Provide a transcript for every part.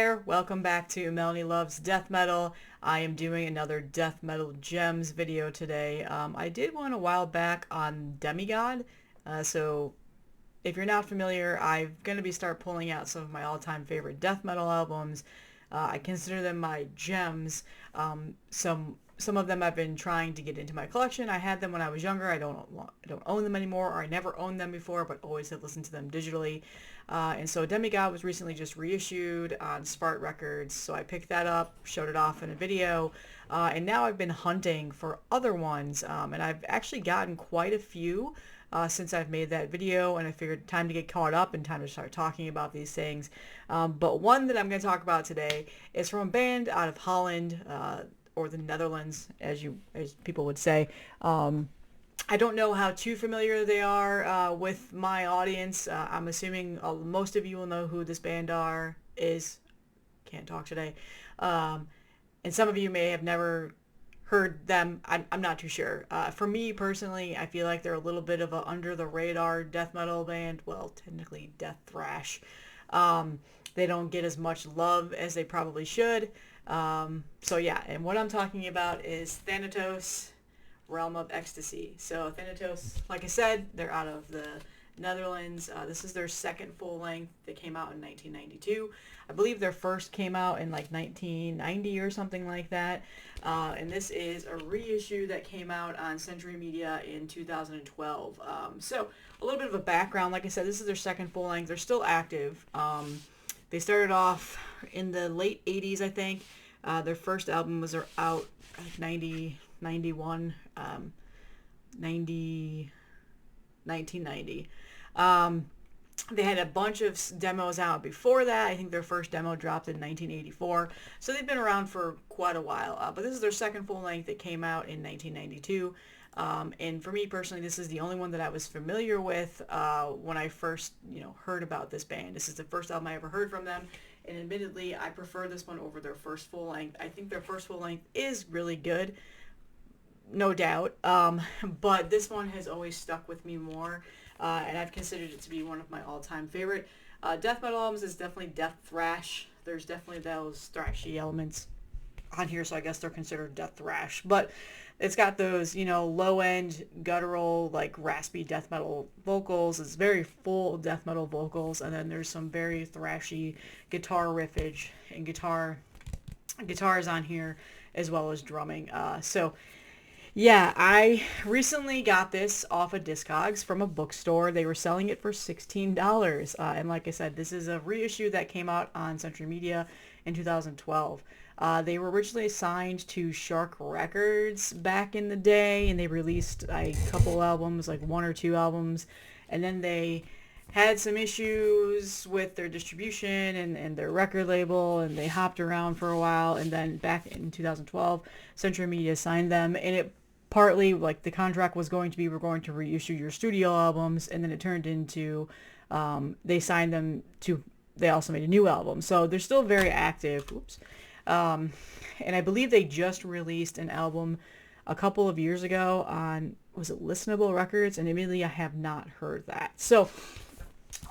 there, welcome back to Melanie Loves Death Metal. I am doing another Death Metal Gems video today. I did one a while back on Demigod, so if you're not familiar, I'm going to start pulling out some of my all-time favorite death metal albums. I consider them my gems. Some of them I've been trying to get into my collection. I had them when I was younger. I don't own them anymore, or I never owned them before, but always have listened to them digitally. And so Demigod was recently just reissued on Spart Records, so I picked that up, showed it off in a video, and now I've been hunting for other ones, and I've actually gotten quite a few since I've made that video, and I figured time to get caught up and time to start talking about these things. But one that I'm going to talk about today is from a band out of Holland, or the Netherlands, as people would say. I don't know how too familiar they are with my audience. I'm assuming most of you will know who this band is. Can't talk today. And some of you may have never heard them. I'm not too sure. For me personally, I feel like they're a little bit of a under the radar death metal band. Well, technically death thrash. They don't get as much love as they probably should. So yeah, and what I'm talking about is Thanatos, Realm of Ecstasy. So Thanatos, like I said, they're out of the Netherlands. This is their second full length. They came out in 1992. I believe their first came out in like 1990 or something like that. And this is a reissue that came out on Century Media in 2012. So a little bit of a background. Like I said, this is their second full length. They're still active. They started off in the late 80s, I think. Their first album was out like 1990. They had a bunch of demos out before that. I think their first demo dropped in 1984. So they've been around for quite a while. But this is their second full length that came out in 1992. And for me personally, this is the only one that I was familiar with when I first, heard about this band. This is the first album I ever heard from them. And admittedly, I prefer this one over their first full length. I think their first full length is really good, no doubt. But this one has always stuck with me more. And I've considered it to be one of my all-time favorite. Death metal albums is definitely death thrash. There's definitely those thrashy elements on here, so I guess they're considered death thrash. But it's got those, low-end, guttural, like raspy death metal vocals. It's very full death metal vocals, and then there's some very thrashy guitar riffage and guitars on here, as well as drumming. Yeah, I recently got this off of Discogs from a bookstore. They were selling it for $16. And like I said, this is a reissue that came out on Century Media in 2012. They were originally signed to Shark Records back in the day, and they released a couple albums, like one or two albums. And then they had some issues with their distribution and their record label, and they hopped around for a while. And then back in 2012, Century Media signed them, and it partly, like, the contract was going to be, we're going to reissue your studio albums, and then it turned into, they signed them to, they also made a new album. So they're still very active. Oops. And I believe they just released an album a couple of years ago on, was it Listenable Records? And admittedly, I have not heard that. So,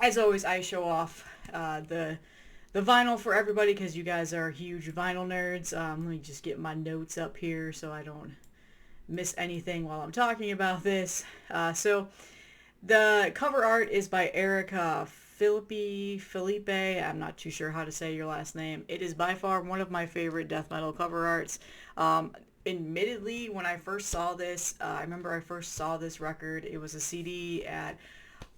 as always, I show off the vinyl for everybody because you guys are huge vinyl nerds. Let me just get my notes up here so I don't miss anything while I'm talking about this. So the cover art is by Erica Felipe. I'm not too sure how to say your last name. It is by far one of my favorite death metal cover arts. Admittedly, when I first saw this, I remember I first saw this record. It was a CD at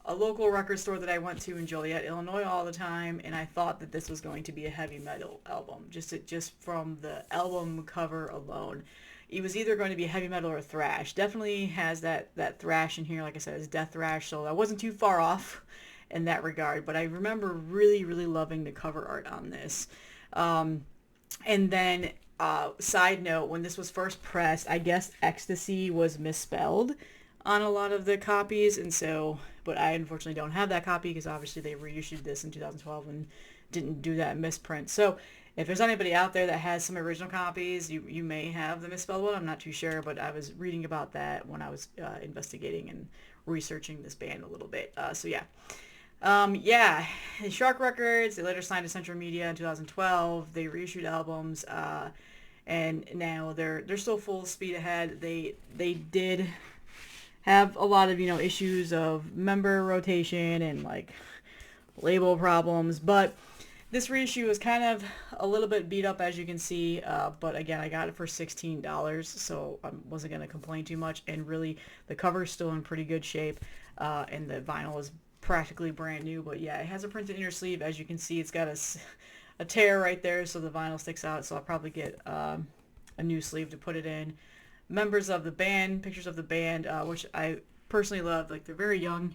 a local record store that I went to in Joliet, Illinois all the time, and I thought that this was going to be a heavy metal album, just from the album cover alone. It was either going to be heavy metal or thrash. Definitely has that thrash in here. Like I said, it's death thrash, so I wasn't too far off in that regard. But I remember really, really loving the cover art on this. And then, side note, when this was first pressed, I guess Ecstasy was misspelled on a lot of the copies, and so, but I unfortunately don't have that copy because obviously they reissued this in 2012 and didn't do that misprint. So if there's anybody out there that has some original copies, you may have the misspelled one. I'm not too sure, but I was reading about that when I was investigating and researching this band a little bit. So yeah. Yeah, Shark Records. They later signed to Central Media in 2012. They reissued albums, and now they're still full speed ahead. They did have a lot of issues of member rotation and like label problems, but this reissue is kind of a little bit beat up, as you can see, but again, I got it for $16, so I wasn't going to complain too much, and really, the cover is still in pretty good shape, and the vinyl is practically brand new, but yeah, it has a printed inner sleeve. As you can see, it's got a tear right there, so the vinyl sticks out, so I'll probably get a new sleeve to put it in. Members of the band, pictures of the band, which I personally love, like they're very young.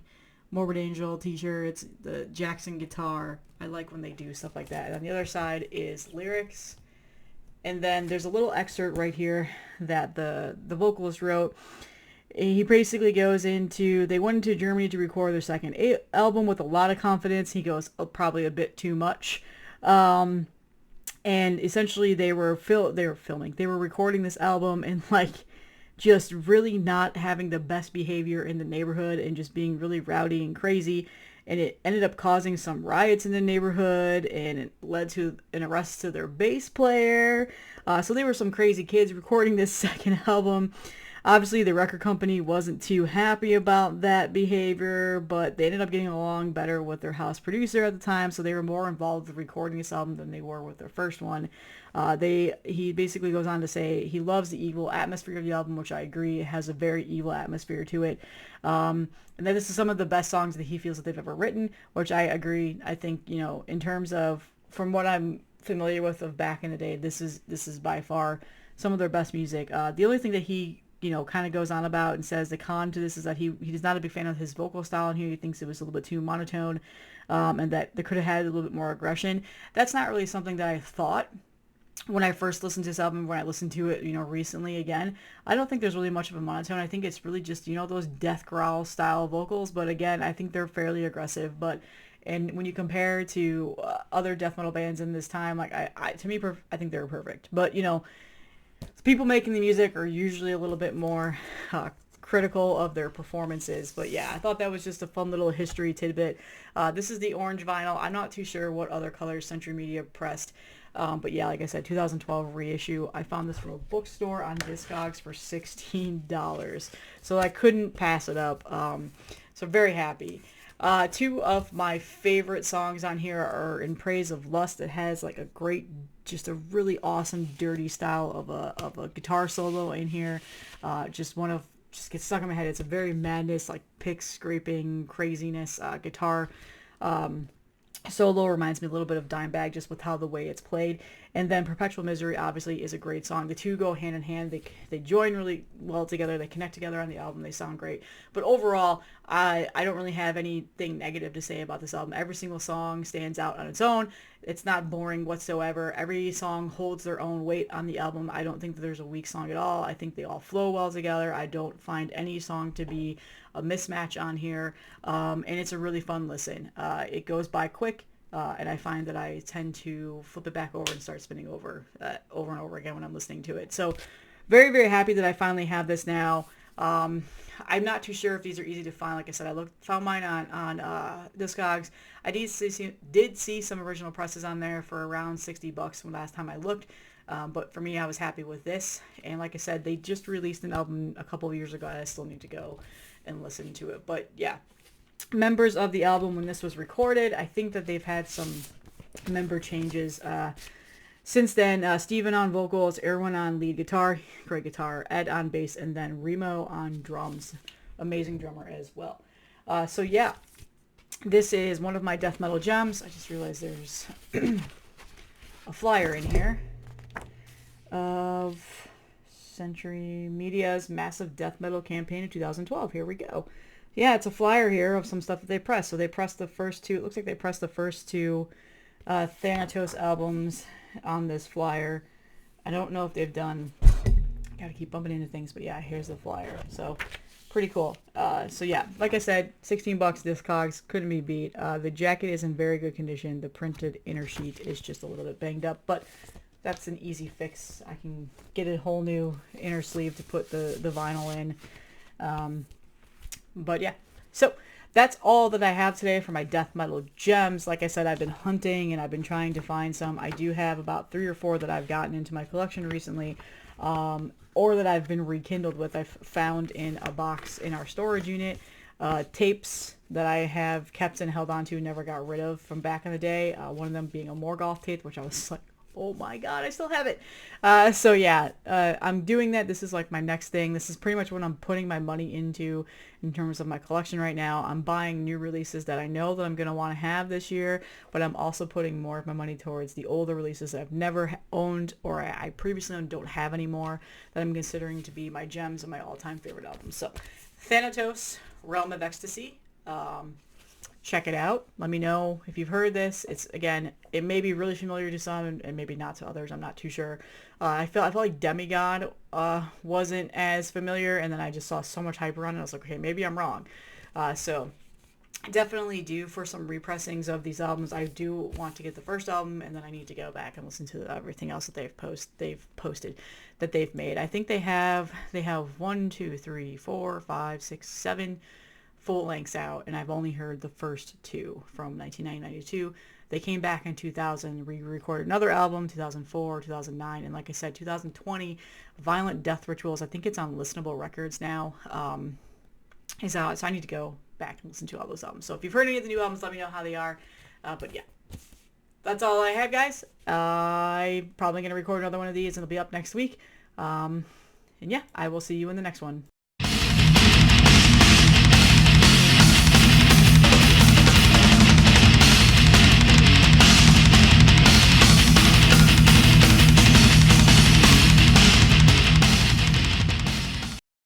Morbid Angel t-shirts, the Jackson guitar. I like when they do stuff like that. And on the other side is lyrics. And then there's a little excerpt right here that the vocalist wrote. He basically goes into, they went into Germany to record their second album with a lot of confidence. He goes, oh, probably a bit too much. And essentially they were recording this album and like just really not having the best behavior in the neighborhood and just being really rowdy and crazy. And it ended up causing some riots in the neighborhood, and it led to an arrest to their bass player. So they were some crazy kids recording this second album. Obviously, the record company wasn't too happy about that behavior, but they ended up getting along better with their house producer at the time, so they were more involved with recording this album than they were with their first one. He basically goes on to say he loves the evil atmosphere of the album, which I agree. It has a very evil atmosphere to it. And then this is some of the best songs that he feels that they've ever written, which I agree. I think, in terms of, from what I'm familiar with of back in the day, this is by far some of their best music. The only thing that he kind of goes on about and says the con to this is that he's not a big fan of his vocal style in here. He thinks it was a little bit too monotone, and that they could have had a little bit more aggression. That's not really something that I thought when I first listened to this album, when I listened to it, recently again. I don't think there's really much of a monotone. I think it's really just, those death growl style vocals. But again, I think they're fairly aggressive. And when you compare to other death metal bands in this time, like I think they're perfect. But, people making the music are usually a little bit more critical of their performances. But yeah, I thought that was just a fun little history tidbit. This is the orange vinyl. I'm not too sure what other colors Century Media pressed. But yeah, like I said, 2012 reissue. I found this from a bookstore on Discogs for $16. So I couldn't pass it up. So very happy. Two of my favorite songs on here are In Praise of Lust. It has like a great, just a really awesome dirty style of a guitar solo in here. Just gets stuck in my head. It's a very madness, like pick scraping craziness guitar solo. Reminds me a little bit of Dimebag, just with how the way it's played. And then Perpetual Misery obviously is a great song. The two go hand in hand. They join really well together. They connect together on the album. They sound great. But overall, I don't really have anything negative to say about this album. Every single song stands out on its own. It's not boring whatsoever. Every song holds their own weight on the album. I don't think that there's a weak song at all. I think they all flow well together. I don't find any song to be a mismatch on here. And it's a really fun listen. It goes by quick. And I find that I tend to flip it back over and start spinning over and over again when I'm listening to it. So very, very happy that I finally have this now. I'm not too sure if these are easy to find. Like I said, found mine on Discogs. I did see some original presses on there for around $60 when last time I looked. But for me, I was happy with this. And like I said, they just released an album a couple of years ago. I still need to go and listen to it. But yeah. Members of the album when this was recorded, I think that they've had some member changes since then. Steven on vocals, Erwin on lead guitar, great guitar, Ed on bass, and then Remo on drums, amazing drummer as well. So yeah, this is one of my death metal gems. I just realized there's a flyer in here of Century Media's massive death metal campaign in 2012. Here we go. Yeah, it's a flyer here of some stuff that they pressed. So they pressed the first two. It looks like they pressed the first two Thanatos albums on this flyer. I don't know if they've done... Gotta keep bumping into things, but yeah, here's the flyer. So pretty cool. So yeah, like I said, $16 Discogs, couldn't be beat. The jacket is in very good condition. The printed inner sheet is just a little bit banged up, but that's an easy fix. I can get a whole new inner sleeve to put the vinyl in. But yeah, so that's all that I have today for my death metal gems. Like I said, I've been hunting and I've been trying to find some. I do have about 3 or 4 that I've gotten into my collection recently, or that I've been rekindled with. I've found in a box in our storage unit. Tapes that I have kept and held on to, never got rid of from back in the day. One of them being a Morgoth tape, which I was like, oh my god, I still have it. So yeah, I'm doing that. This is like my next thing. This is pretty much what I'm putting my money into in terms of my collection right now. I'm buying new releases that I know that I'm going to want to have this year, but I'm also putting more of my money towards the older releases that I've never owned or I previously owned, don't have anymore, that I'm considering to be my gems and my all-time favorite albums. So Thanatos, Realm of Ecstasy. Check it out. Let me know if you've heard this. It's, again, it may be really familiar to some and maybe not to others. I'm not too sure. I felt like Demigod wasn't as familiar, and then I just saw so much hype around it. I was like, okay, maybe I'm wrong. So definitely due for some repressings of these albums. I do want to get the first album, and then I need to go back and listen to everything else that they've posted that they've made. I think they have 1, 2, 3, 4, 5, 6, 7 full lengths out, and I've only heard the first 2 from 1992. They came back in 2000, re-recorded another album, 2004, 2009, and like I said, 2020, Violent Death Rituals, I think it's on Listenable Records now, is out, so I need to go back and listen to all those albums. So if you've heard any of the new albums, let me know how they are. But yeah, that's all I have, guys. I'm probably going to record another one of these, and it'll be up next week. And yeah, I will see you in the next one.